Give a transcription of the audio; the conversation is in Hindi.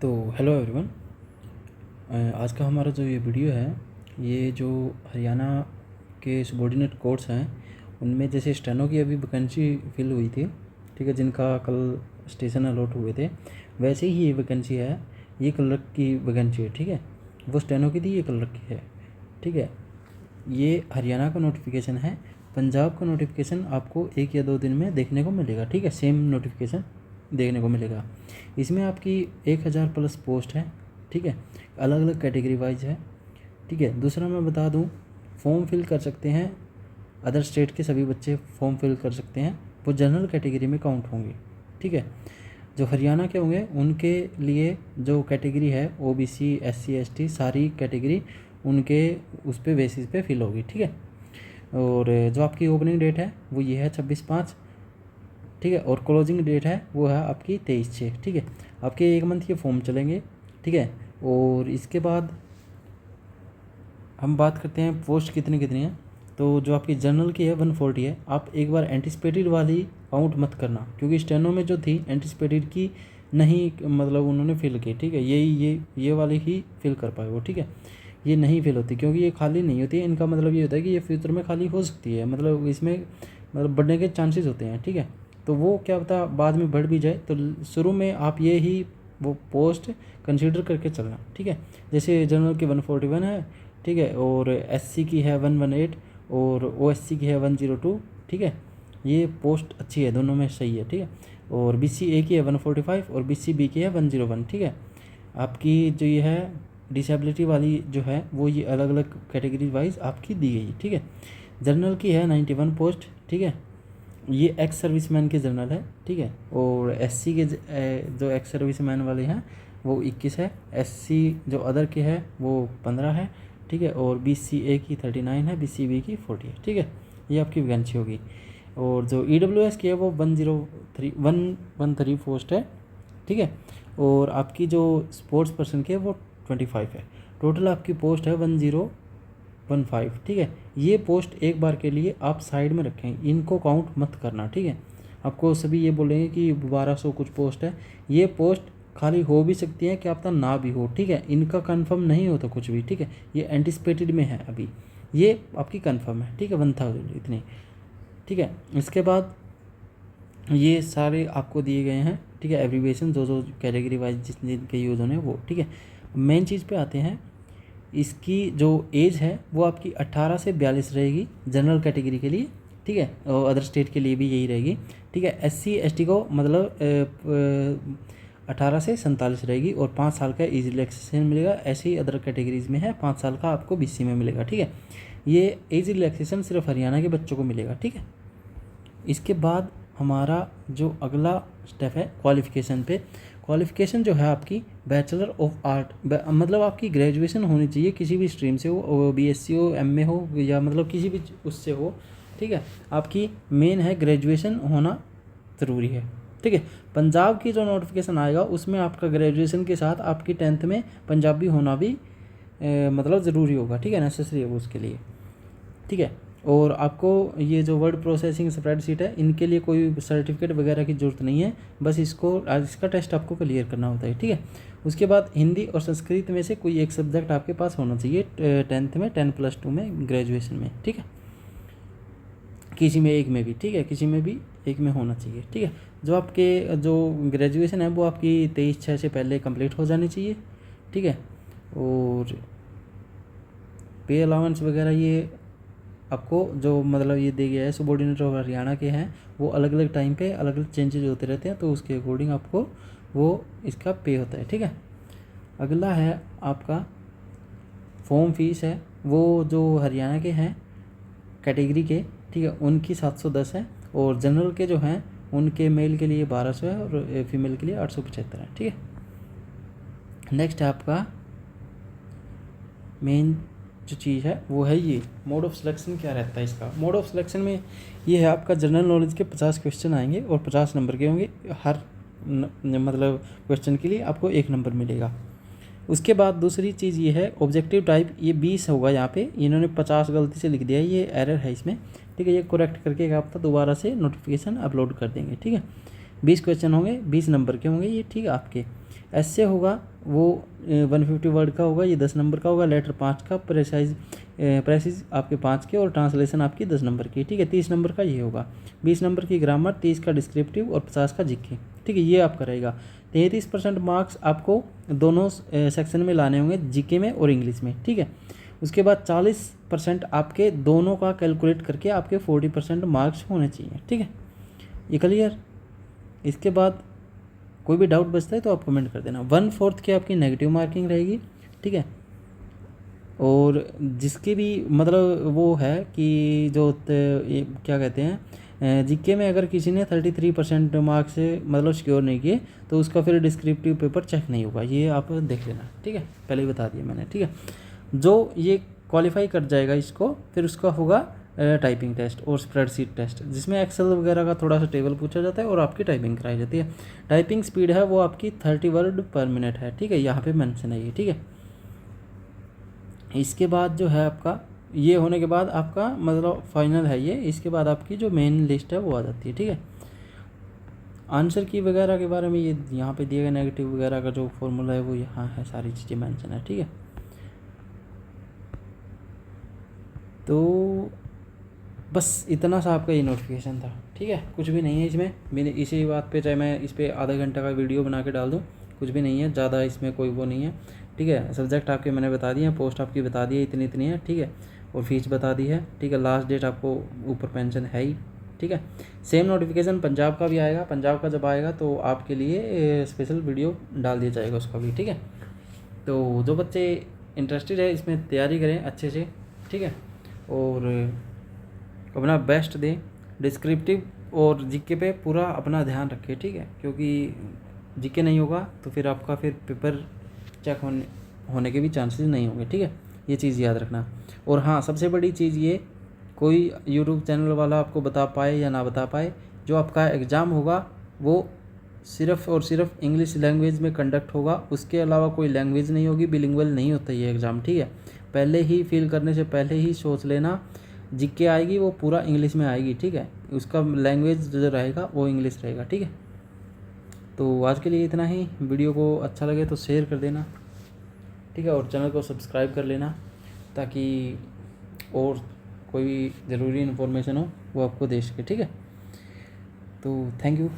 तो हेलो एवरीवन। आज का हमारा जो ये वीडियो है, ये जो हरियाणा के सबॉर्डिनेट कोर्स हैं उनमें जैसे स्टेनो की अभी वैकेंसी फिल हुई थी, ठीक है, जिनका कल स्टेशन अलॉट हुए थे, वैसे ही ये वैकेंसी है, ये क्लर्क की वैकेंसी है, ठीक है। वो स्टेनो की थी, ये क्लर्क की है, ठीक है। ये हरियाणा का नोटिफिकेशन है। पंजाब का नोटिफिकेशन आपको 1 या 2 दिन में देखने को मिलेगा, ठीक है, सेम नोटिफिकेशन देखने को मिलेगा। इसमें आपकी 1000 प्लस पोस्ट है, ठीक है, अलग अलग कैटेगरी वाइज है, ठीक है। दूसरा मैं बता दूं, फॉर्म फिल कर सकते हैं, अदर स्टेट के सभी बच्चे फॉर्म फिल कर सकते हैं, वो जनरल कैटेगरी में काउंट होंगे, ठीक है। जो हरियाणा के होंगे उनके लिए जो कैटेगरी है ओबीसी एससी एसटी सारी कैटेगरी उनके उस पे बेसिस पे फिल होगी, ठीक है। और जो आपकी ओपनिंग डेट है वो ये है 26/5, ठीक है, और क्लोजिंग डेट है वो है आपकी 23/6, ठीक है। आपके 1 मंथ के फॉर्म चलेंगे, ठीक है। और इसके बाद हम बात करते हैं पोस्ट कितनी कितनी है। तो जो आपकी जनरल की है 140 है। आप एक बार एंटिसिपेटेड वाली काउंट मत करना, क्योंकि स्टेनो में जो थी एंटिसिपेटेड की नहीं, मतलब उन्होंने फिल की, ठीक है, ये वाली ही फिल कर पाए वो, ठीक है। ये नहीं फिल होती क्योंकि ये खाली नहीं होती है। इनका मतलब ये होता है कि ये फ्यूचर में खाली हो सकती है, मतलब इसमें मतलब बढ़ने के चांसेस होते हैं, ठीक है। तो वो क्या पता बाद में बढ़ भी जाए, तो शुरू में आप ये ही वो पोस्ट कंसीडर करके चलना, ठीक है। जैसे जनरल की 141 है, ठीक है, और एससी की है 118 और ओएससी की है 102, ठीक है। ये पोस्ट अच्छी है, दोनों में सही है, ठीक है। और बीसीए की है 145 और बीसीबी की है 101, ठीक है। आपकी जो ये है डिसेबिलिटी वाली जो है वो ये अलग अलग कैटेगरी वाइज आपकी दी गई, ठीक है। जनरल की है 91 पोस्ट, ठीक है, ये एक्स सर्विसमैन के जनरल है, ठीक है। और एससी के जो एक्स सर्विसमैन वाले हैं वो 21 है, एससी जो अदर के है वो 15 है, ठीक है। और बीसीए की 39 है, बीसीबी की 40 है, ठीक है। ये आपकी वैकेंसी होगी। और जो ईडब्ल्यूएस की है वो 113 पोस्ट है, ठीक है। और आपकी जो स्पोर्ट्स पर्सन की है वो 25 है। टोटल आपकी पोस्ट है 1015, ठीक है। ये पोस्ट एक बार के लिए आप साइड में रखें, इनको काउंट मत करना, ठीक है। आपको सभी ये बोलेंगे कि 1200 कुछ पोस्ट है, ये पोस्ट खाली हो भी सकती है, क्या पता ना भी हो, ठीक है। इनका कंफर्म नहीं होता कुछ भी, ठीक है। ये एंटिसिपेटेड में है अभी, ये आपकी कंफर्म है, ठीक है, 1000 इतनी, ठीक है। इसके बाद ये सारे आपको दिए गए हैं, ठीक है, एब्रीविएशन जो कैटेगरी वाइज जिनके यूज़ होने वो, ठीक है। मेन चीज़ पे आते हैं, इसकी जो एज है वो आपकी 18 से 42 रहेगी जनरल कैटेगरी के लिए, ठीक है, और अदर स्टेट के लिए भी यही रहेगी, ठीक है। एससी एसटी को मतलब 18 से 47 रहेगी और 5 साल का एज रिलैक्सेशन मिलेगा। ऐसे ही अदर कैटेगरीज में है 5 साल का आपको बीसी में मिलेगा, ठीक है। ये एज रिलैक्सेशन सिर्फ हरियाणा के बच्चों को मिलेगा, ठीक है। इसके बाद हमारा जो अगला स्टेप है क्वालिफ़िकेशन पे। क्वालिफ़िकेशन जो है आपकी बैचलर ऑफ आर्ट, मतलब आपकी ग्रेजुएशन होनी चाहिए किसी भी स्ट्रीम से हो, बीएससी हो, एमए हो, या मतलब किसी भी उससे हो, ठीक है। आपकी मेन है ग्रेजुएशन होना ज़रूरी है, ठीक है। पंजाब की जो नोटिफिकेशन आएगा उसमें आपका ग्रेजुएशन के साथ आपकी 10th में पंजाबी होना भी मतलब ज़रूरी होगा, ठीक है, नेसेसरी है वो उसके लिए, ठीक है। और आपको ये जो वर्ड प्रोसेसिंग स्प्रेडशीट है इनके लिए कोई सर्टिफिकेट वगैरह की ज़रूरत नहीं है, बस इसका टेस्ट आपको क्लियर करना होता है, ठीक है। उसके बाद हिंदी और संस्कृत में से कोई एक सब्जेक्ट आपके पास होना चाहिए 10th में, 10+2 में, ग्रेजुएशन में, ठीक है। किसी में एक में भी, ठीक है, किसी में भी एक में होना चाहिए, ठीक है। जो आपके जो ग्रेजुएशन है वो आपकी 23/6 से पहले कंप्लीट हो जानी चाहिए, ठीक है। और पे अलाउंस वगैरह ये आपको जो मतलब ये दे गया है सबॉर्डिनेट ऑफ हरियाणा के हैं, वो अलग अलग टाइम पे अलग अलग चेंजेस होते रहते हैं, तो उसके अकॉर्डिंग आपको वो इसका पे होता है, ठीक है। अगला है आपका फॉर्म फीस है, वो जो हरियाणा के हैं कैटेगरी के, ठीक है, उनकी 710 है, और जनरल के जो हैं उनके मेल के लिए 1200 है और फीमेल के लिए 875 है, ठीक है। नेक्स्ट है आपका मेन जो चीज़ है वो है ये मोड ऑफ सिलेक्शन क्या रहता है इसका। मोड ऑफ सिलेक्शन में ये है आपका जनरल नॉलेज के 50 क्वेश्चन आएंगे और 50 नंबर के होंगे, हर मतलब क्वेश्चन के लिए आपको 1 नंबर मिलेगा। उसके बाद दूसरी चीज़ ये है ऑब्जेक्टिव टाइप, ये 20 होगा, यहाँ पे इन्होंने 50 गलती से लिख दिया है, ये एरर है इसमें, ठीक है। ये करेक्ट करके आप दोबारा से नोटिफिकेशन अपलोड कर देंगे, ठीक है। 20 क्वेश्चन होंगे, 20 नंबर के होंगे ये, ठीक है। आपके ऐसे होगा वो 150 वर्ड का होगा, ये 10 नंबर का होगा। लेटर 5 का, प्रेसिज आपके 5 के, और ट्रांसलेशन आपकी 10 नंबर की, ठीक है। 30 नंबर का ये होगा। 20 नंबर की ग्रामर, 30 का डिस्क्रिप्टिव और 50 का जीके, ठीक है। ये आपका रहेगा। 33% मार्क्स आपको दोनों सेक्शन में लाने होंगे, जीके में और इंग्लिश में, ठीक है। उसके बाद 40% आपके दोनों का कैलकुलेट करके आपके 40% मार्क्स होने चाहिए, ठीक है। ये क्लियर। इसके बाद कोई भी डाउट बचता है तो आप कमेंट कर देना। 1/4 की आपकी नेगेटिव मार्किंग रहेगी, ठीक है। और जिसकी भी मतलब वो है कि जो ये क्या कहते हैं, जीके में अगर किसी ने 33% मार्क्स से मतलब सिक्योर नहीं किए तो उसका फिर डिस्क्रिप्टिव पेपर चेक नहीं होगा, ये आप देख लेना, ठीक है। पहले ही बता दिया मैंने, ठीक है। जो ये क्वालिफाई कर जाएगा इसको, फिर उसका होगा टाइपिंग टेस्ट और स्प्रेडशीट टेस्ट, जिसमें एक्सेल वगैरह का थोड़ा सा टेबल पूछा जाता है और आपकी टाइपिंग कराई जाती है। टाइपिंग स्पीड है वो आपकी 30 वर्ड पर मिनट है, ठीक है। यहाँ पे मेंशन है ये, ठीक है। इसके बाद जो है आपका ये होने के बाद आपका मतलब फाइनल है ये। इसके बाद आपकी जो मेन लिस्ट है वो आ जाती है, ठीक है। आंसर की वगैरह के बारे में ये यहाँ पे दिए गए नेगेटिव वगैरह का जो फॉर्मूला है वो यहाँ है, सारी चीज़ें मेंशन है, ठीक है। तो बस इतना सा आपका ये नोटिफिकेशन था, ठीक है। कुछ भी नहीं है इसमें, मैंने इसी बात पे चाहे मैं इस पर आधा घंटा का वीडियो बना के डाल दूँ, कुछ भी नहीं है ज़्यादा इसमें, कोई वो नहीं है, ठीक है। सब्जेक्ट आपके मैंने बता दिए हैं, पोस्ट आपकी बता दी है इतनी इतनी है, ठीक है। और फीस बता दी है, ठीक है। लास्ट डेट आपको ऊपर पेंशन है ही, ठीक है। सेम नोटिफिकेशन पंजाब का भी आएगा, पंजाब का जब आएगा तो आपके लिए स्पेशल वीडियो डाल दिया जाएगा उसका भी, ठीक है। तो जो बच्चे इंटरेस्टेड है इसमें तैयारी करें अच्छे से, ठीक है। और अपना बेस्ट दें, डिस्क्रिप्टिव और जीके पे पूरा अपना ध्यान रखें, ठीक है। क्योंकि जीके नहीं होगा तो फिर आपका फिर पेपर चेक होने के भी चांसेस नहीं होंगे, ठीक है। ये चीज़ याद रखना। और हाँ, सबसे बड़ी चीज़ ये, कोई यूट्यूब चैनल वाला आपको बता पाए या ना बता पाए, जो आपका एग्ज़ाम होगा वो सिर्फ़ और सिर्फ इंग्लिश लैंग्वेज में कंडक्ट होगा, उसके अलावा कोई लैंग्वेज नहीं होगी, बिलिंगुअल नहीं होता ये एग्ज़ाम, ठीक है। पहले ही फिल करने से पहले ही सोच लेना, जीके आएगी वो पूरा इंग्लिश में आएगी, ठीक है। उसका लैंग्वेज जो रहेगा वो इंग्लिश रहेगा, ठीक है। तो आज के लिए इतना ही। वीडियो को अच्छा लगे तो शेयर कर देना, ठीक है। और चैनल को सब्सक्राइब कर लेना ताकि और कोई भी ज़रूरी इन्फॉर्मेशन हो वो आपको दे सके, ठीक है। तो थैंक यू।